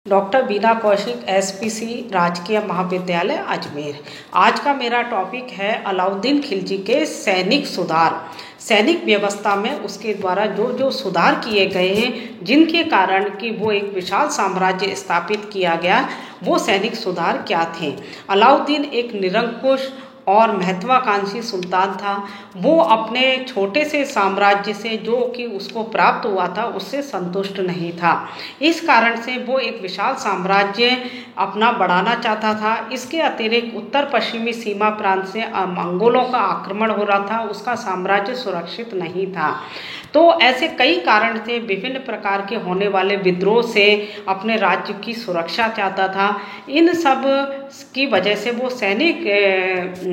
Doctor बीना Kaushik SPC राजकीय महाविद्यालय अजमेर। आज का मेरा टॉपिक है अलाउद्दीन खिलजी के सैनिक सुधार। सैनिक व्यवस्था में उसके द्वारा जो जो सुधार किए गए हैं, जिनके कारण कि वो एक विशाल साम्राज्य स्थापित किया गया, वो सैनिक सुधार क्या थे। अलाउद्दीन एक निरंकुश और महत्वाकांक्षी सुल्तान था। वो अपने छोटे से साम्राज्य से जो कि उसको प्राप्त हुआ था उससे संतुष्ट नहीं था। इस कारण से वो एक विशाल साम्राज्य अपना बढ़ाना चाहता था। इसके अतिरिक्त उत्तर पश्चिमी सीमा प्रांत से मंगोलों का आक्रमण हो रहा था, उसका साम्राज्य सुरक्षित नहीं था। तो ऐसे कई कारण थे, विभिन्न प्रकार के होने वाले विद्रोह से अपने राज्य की सुरक्षा चाहता था। इन सब की वजह से वो सैनिक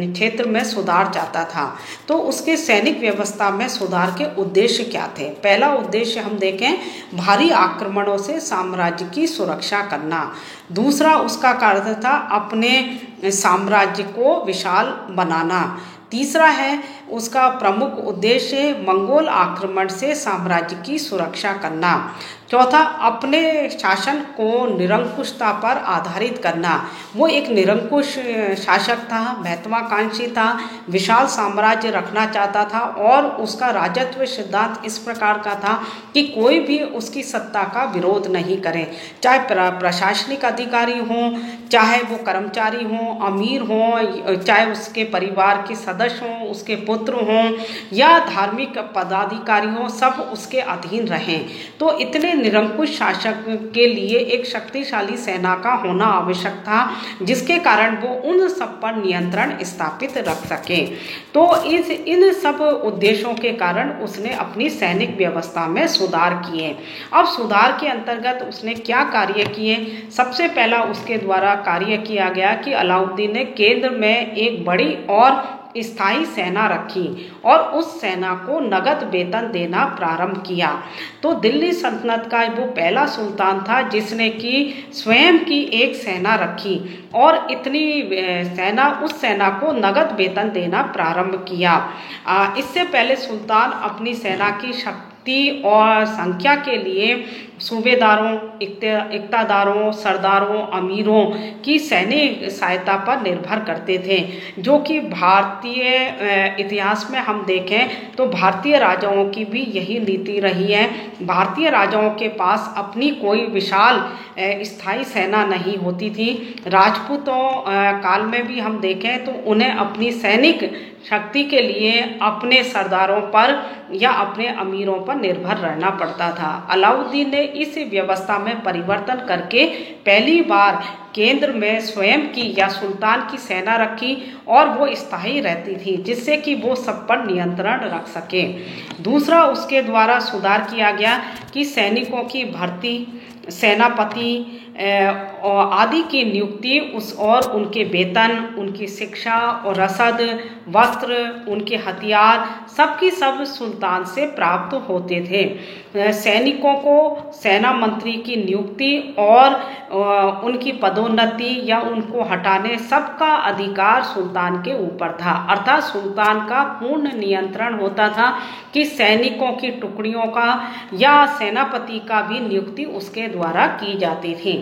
क्षेत्र में सुधार चाहता था। तो उसके सैनिक व्यवस्था में सुधार के उद्देश्य क्या थे। पहला उद्देश्य हम देखें, भारी आक्रमणों से साम्राज्य की सुरक्षा करना। दूसरा उसका कार्य था अपने साम्राज्य को विशाल बनाना। तीसरा है उसका प्रमुख उद्देश्य मंगोल आक्रमण से साम्राज्य की सुरक्षा करना। चौथा, अपने शासन को निरंकुशता पर आधारित करना। वो एक निरंकुश शासक था, महत्वाकांक्षी था, विशाल साम्राज्य रखना चाहता था और उसका राजत्व सिद्धांत इस प्रकार का था कि कोई भी उसकी सत्ता का विरोध नहीं करे, चाहे प्रशासनिक अधिकारी हों, चाहे वो कर्मचारी हों, अमीर हों, चाहे उसके परिवार के सदस्य हों, उसके पुत्र हों या धार्मिक पदाधिकारी हों, सब उसके अधीन रहें। तो इतने निरंकुश शासक के लिए एक शक्तिशाली सेना का होना आवश्यक था, जिसके कारण वो उन सब पर नियंत्रण स्थापित रख सके। तो इन सब उद्देश्यों के कारण उसने अपनी सैनिक व्यवस्था में सुधार किए। अब सुधार के अंतर्गत उसने क्या कार्य किए। सबसे पहला उसके द्वारा कार्य किया गया कि अलाउद्दीन ने केंद्र में एक बड़ी और स्थायी सेना रखी और उस सेना को नगद वेतन देना प्रारंभ किया। तो दिल्ली सल्तनत का वो पहला सुल्तान था जिसने कि स्वयं की एक सेना रखी और इतनी उस सेना को नगद वेतन देना प्रारंभ किया। इससे पहले सुल्तान अपनी सेना की शक्ति और संख्या के लिए सूबेदारों, इक्तादारों, सरदारों, अमीरों की सैन्य सहायता पर निर्भर करते थे, जो कि भारतीय इतिहास में हम देखें तो भारतीय राजाओं की भी यही नीति रही है। भारतीय राजाओं के पास अपनी कोई विशाल स्थायी सेना नहीं होती थी। राजपूतों काल में भी हम देखें तो उन्हें अपनी सैनिक शक्ति के लिए अपने सरदारों पर या अपने अमीरों पर निर्भर रहना पड़ता था। अलाउद्दीन ने इस व्यवस्था में परिवर्तन करके पहली बार केंद्र में स्वयं की या सुल्तान की सेना रखी और वो स्थायी रहती थी, जिससे कि वो सब पर नियंत्रण रख सके। दूसरा उसके द्वारा सुधार किया गया कि सैनिकों की भर्ती, सेनापति आदि की नियुक्ति और उनके वेतन, उनकी शिक्षा और रसद, वस्त्र, उनके हथियार सबकी सब सुल्तान से प्राप्त होते थे। सैनिकों को सेना मंत्री की नियुक्ति और उनकी पदोन्नति या उनको हटाने सबका अधिकार सुल्तान के ऊपर था। अर्थात सुल्तान का पूर्ण नियंत्रण होता था कि सैनिकों की टुकड़ियों का या सेनापति का भी नियुक्ति उसके द्वारा की जाती थी।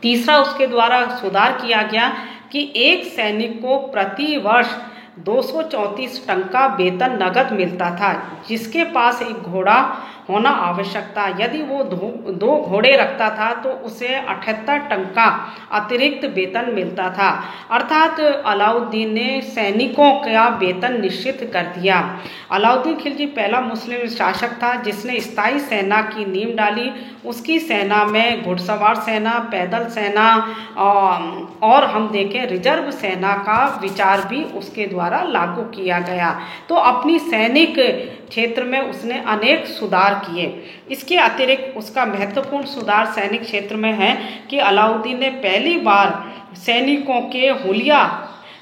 तीसरा उसके द्वारा सुधार किया गया कि एक सैनिक को प्रति वर्ष 234 टंका वेतन नगद मिलता था, जिसके पास एक घोड़ा होना आवश्यक था। यदि वो दो घोड़े रखता था तो उसे 78 टंका अतिरिक्त वेतन मिलता था। अर्थात अलाउद्दीन ने सैनिकों का वेतन निश्चित कर दिया। अलाउद्दीन खिलजी पहला मुस्लिम शासक था जिसने स्थायी सेना की नींव डाली। उसकी सेना में घुड़सवार सेना, पैदल सेना और हम देखें रिजर्व सेना का विचार भी उसके द्वारा लागू किया गया। तो अपनी सैनिक क्षेत्र में उसने अनेक सुधार किए। इसके अतिरिक्त उसका महत्वपूर्ण सुधार सैनिक क्षेत्र में है कि अलाउद्दीन ने पहली बार सैनिकों के हुलिया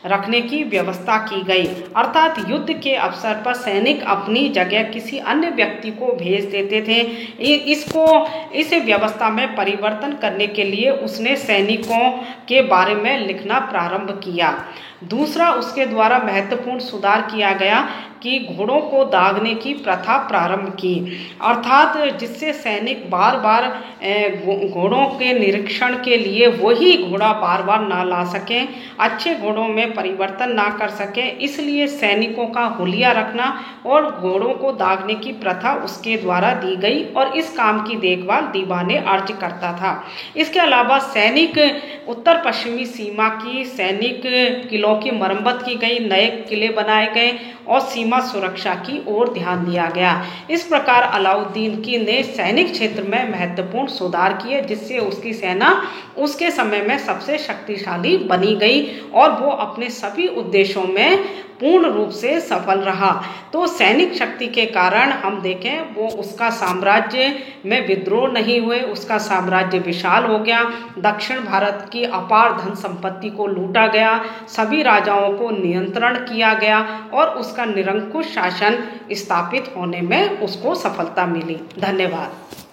रखने की व्यवस्था की गई। अर्थात युद्ध के अवसर पर सैनिक अपनी जगह किसी अन्य व्यक्ति को भेज देते थे। इस व्यवस्था में परिवर्तन करने के लिए उसने सैनिकों के बारे में लिखना प्रारंभ किया। दूसरा उसके द्वारा महत्वपूर्ण सुधार किया गया कि घोड़ों को दागने की प्रथा प्रारंभ की, अर्थात जिससे सैनिक बार बार घोड़ों के निरीक्षण के लिए वही घोड़ा बार बार ना ला सकें, अच्छे घोड़ों में परिवर्तन ना कर सकें। इसलिए सैनिकों का हुलिया रखना और घोड़ों को दागने की प्रथा उसके द्वारा दी गई और इस काम की देखभाल दीवाने अर्ज करता था। इसके अलावा सैनिक उत्तर पश्चिमी सीमा की सैनिक किलों की मरम्मत की गई, नए किले बनाए गए और सीमा सुरक्षा की ओर ध्यान दिया गया। इस प्रकार अलाउद्दीन की ने सैनिक क्षेत्र में महत्वपूर्ण सुधार किए, जिससे उसकी सेना उसके समय में सबसे शक्तिशाली बनी गई और वो अपने सभी उद्देश्यों में पूर्ण रूप से सफल रहा। तो सैनिक शक्ति के कारण हम देखें वो उसका साम्राज्य में विद्रोह नहीं हुए, उसका साम्राज्य विशाल हो गया, दक्षिण भारत की अपार धन संपत्ति को लूटा गया, सभी राजाओं को नियंत्रण किया गया और उसका निरंकुश शासन स्थापित होने में उसको सफलता मिली। धन्यवाद।